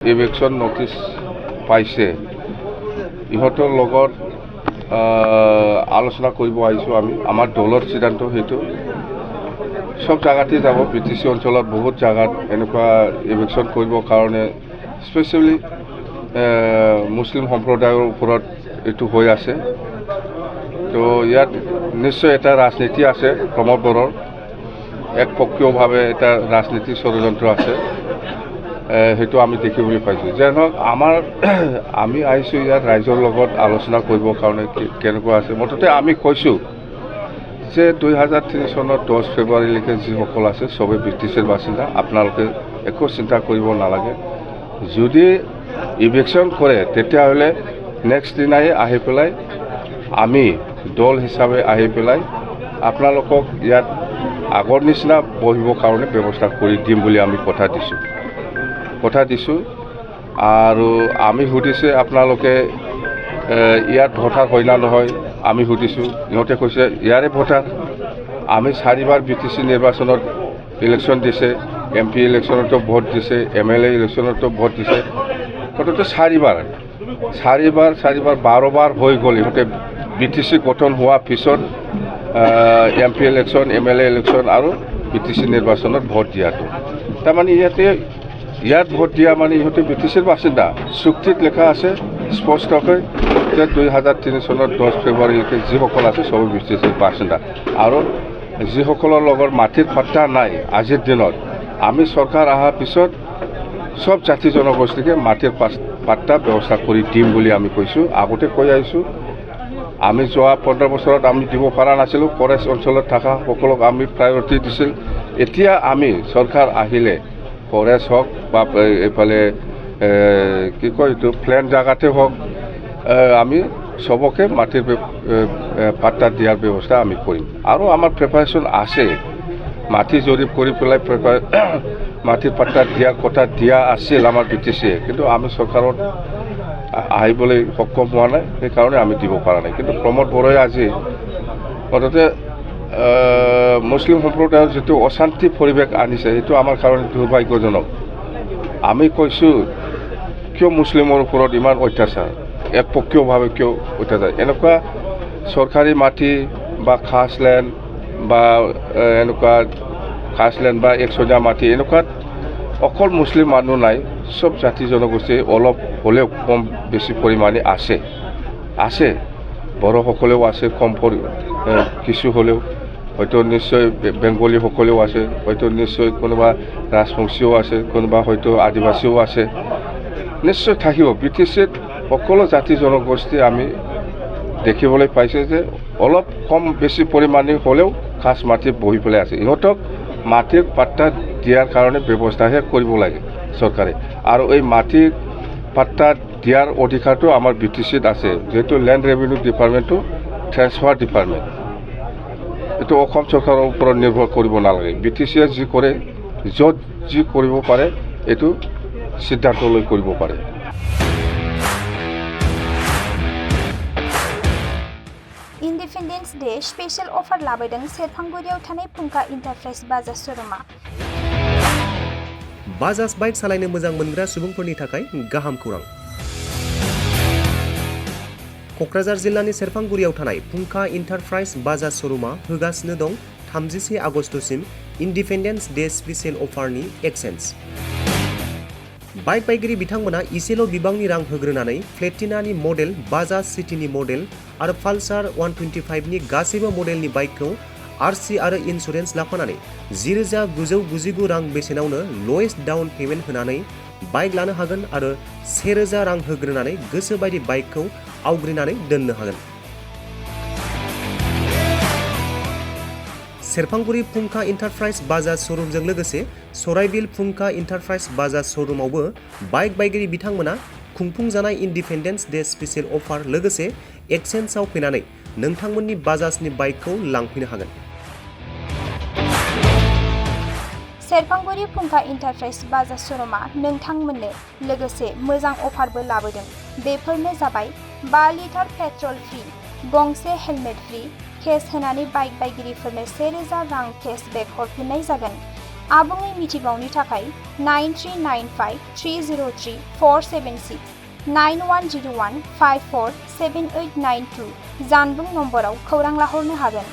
Eviction notice পাইছে ইহঁতৰ লগত আলোচনা কৰিব আহিছোঁ আমি আমাৰ দলৰ সিদ্ধান্ত হেতু সব জায়গাতে যাব বিটিসি অঞ্চলত বহুত জায়গাত এনেকুৱা এভিকশন কৰিবৰ কাৰণে স্পেশালি মুসলিম সম্প্ৰদায়ৰ ওপৰত এটো হৈ আছে তো ইয়াত নিশ্চয় এটা ৰাজনীতি আছে প্ৰমোদ বৰৰ একপক্ষীয়ভাৱে এটা ৰাজনীতি ষড়যন্ত্ৰ আছে হেতু আমি দেখিবলৈ পাইছো যেন আমি আইছো ইয়াত ৰাইজৰ লগত আলোচনা কৰিবৰ কাৰণে কেনেকুৱা আছে মততে আমি কৈছো যে 2003 চনৰ 10 ফেব্ৰুৱাৰীলৈকে যিসকল আছে সবে ব্ৰিটিছৰ বাসিন্দা আপোনালোকে একো চিন্তা কৰিব নালাগে যদি ইভিকশন কৰে তেতিয়াহলে নেক্সট দিনাই আহি পেলাই আমি দল হিচাপে আহি পেলাই আপোনালোকক ইয়াত আগৰ নিচিনা বহিবৰ কাৰণে ব্যৱস্থা কৰি দিম বুলি আমি কথা দিছো আৰু আমি সুধিছে আপোনালোকে ইয়াত ভোটাৰ হয় না নহয় আমি সুধিছো ইহঁতে কৈছে ইয়াৰে ভোটাৰ আমি 4বাৰ বিটিসি নিৰ্বাচনত ইলেকশন দিছে এমপি ইলেকশনতো ভোট দিছে এমএলএ ইলেকশনতো ভোট দিছে কততে 4বাৰ 12 বাৰ হৈ গ'ল ইহঁতে বিটিসি গঠন হোৱা পিছত এমপি ইলেকশন এমএলএ ইলেকশন আৰু বিটিসি নিৰ্বাচনত ভোট দিয়াটো তাৰমানে ইয়াত ভোট দিয়া মানে ইহঁতে ব্ৰিটিছৰ বাসিন্দা চুক্তিত লেখা আছে স্পষ্টকৈ যে 2003 চনৰ 10 ফেব্ৰুৱাৰীলৈকে যিসকল আছে সবে ব্ৰিটিছৰ বাসিন্দা আৰু যিসকলৰ লগত মাটিৰ পাট্টা নাই আজিৰ দিনত আমি চৰকাৰ অহাৰ পিছত সব জাতি জনগোষ্ঠীকে মাটিৰ পাট্টা ব্যৱস্থা কৰি দিম বুলি আমি কৈছো আগতে কৈ আহিছো আমি যোৱা 15 বছৰত আমি দিব পৰা নাছিলো ফৰেষ্ট অঞ্চলত থকা সকলক আমি প্ৰায়োৰিটি দিছিল এতিয়া আমি চৰকাৰ আহিলে ফৰেষ্ট হওক বা এফালে কি কয় এইটো প্লেন জায়গাতে হওক আমি সবকে মাটিৰ পাট্টা দিয়াৰ ব্যৱস্থা আমি কৰিম আৰু আমাৰ প্ৰিপাৰেচন আছে মাটি জৰীপ কৰি পেলাই মাটিৰ পাট্টা দিয়াৰ কথা দিয়া আছিল আমাৰ বিটিসিয়ে কিন্তু আমি চৰকাৰত আহিবলৈ সক্ষম হোৱা নাই সেইকাৰণে আমি দিব পৰা নাই কিন্তু প্ৰমোদ বৰাই আজি মততে মুসলিম সম্প্ৰদায়ৰ যেটো অশান্তি পৰিবেশ আনিছে সেইটো আমাৰ কাৰণে দুৰ্ভাগ্যজনক আমি কৈছো কিয় মুসলিমৰ ওপৰত ইমান অত্যাচাৰ একপক্ষীয়ভাৱে কিয় অত্যাচাৰ এনেকুৱা চৰকাৰী মাটি বা খাসলেণ্ড বা এনেকুৱা খাসলেণ্ড বা একচজা মাটি এনেকুৱা অকল মুসলিম মানুহ নাই সব জাতি জনগোষ্ঠী অলপ হলেও কম বেছি পৰিমাণে আছে বড়সকলেও আছে কম কিছু হলেও হয়তো নিশ্চয় বেংগলী সকলেও আছে হয়তো নিশ্চয় কোনোবা ৰাজবংশীও আছে কোনোবা হয়তো আদিবাসীও আছে নিশ্চয় থাকিব ব্ৰিটিছত সকলো জাতি জনগোষ্ঠী আমি দেখিবলৈ পাইছে যে অলপ কম বেছি পৰিমাণে হলেও খাস মাটি বহি পেলাই আছে ইহঁতক মাটিৰ পাট্টা দিয়াৰ কাৰণে ব্যৱস্থাহে কৰিব লাগে চৰকাৰে আৰু এই মাটিৰ পাট্টা দিয়াৰ অধিকাৰটো আমাৰ ব্ৰিটিছত আছে যেটো ল্যান্ড ৰেভিনিউ ডিপাৰ্টমেণ্টটো ট্ৰান্সফাৰ ডিপাৰ্টমেণ্ট এটো অসম চৰকাৰৰ ওপৰত নিৰ্ভৰ কৰিব নালাগে ব্ৰিটিছে যি কৰে যত যি কৰিব পাৰে এটো সিদ্ধান্ত লৈ কৰিব পাৰে ইন্ডিপেন্ডেন্স ডে স্পেশাল অফাर लाबोदों सेरफांगुरियाव थानाय फुंखा इन्टारप्राइज बाजाज शोरूमा बाजाज बाइक सालायनो मोजां मोनग्रा सुबुंफोरनि थाखाय गाहाम खौरां क'क्राझार जिल्लानि सेरफांगुरियाव थानाय फुंखा इन्टारप्राइज बाजाज शोरूमा होगासिनो दं 31 आगस्तसिम इन्डिपेन्डेन्स डे स्पेशल अफारनि एक्सचेन्ज बाइक बायगिरि बिथांमोना इसेल' बिबांनि रां होग्रोनानै प्लेटिनानि मडेल बाजाज सिटीनि मडेल आरो पालसार 125 नि गासैबो मडेलनि बाइकखौ आरसि आरो इन्सुरेन्स लाफानानै 10,999 रां बेसेनावनो लवेस्ट डाउन पेमेन्ट होनानै बाइक लानो हागोन आरो 1,000 रां होग्रोनानै गोसो बायदि बाइकखौ आवग्रिनानै दोननो हागोन सेरफांगुरि फुंखा इन्टारप्राइज बाजाज शोरूमजों लोगोसे सराइबिल फुंखा इन्टारप्राइज बाजाज शोरूमावबो बाइक बायगिरि बिथांमोना खुंफुंजानाय इन्डिपेन्डेन्स डे स्पेशल अफार लोगोसे एक्सचेन्जआव फैनानै नोंथांमोननि बाजाजनि बाइकखौ लांफैनो हागोन सेरफांगुरि फुंखा इन्टारप्राइज बाजाज शोरूमा नोंथांमोननो लोगोसे मोजां अफारबो लाबोदों बेफोरनो जाबाय 5 लिटार पेट्रल फ्रि गंसे हेलमेट फ्रि केस होनानै बाइक बायगिरिफोरनो 1,000 रां केशबेक हरफिननाय जागोन आबुङै मिथिबावनो थाखाय 9395303476 9101547892 जानबुं नम्बराव खौरां लाहरनो हागोन।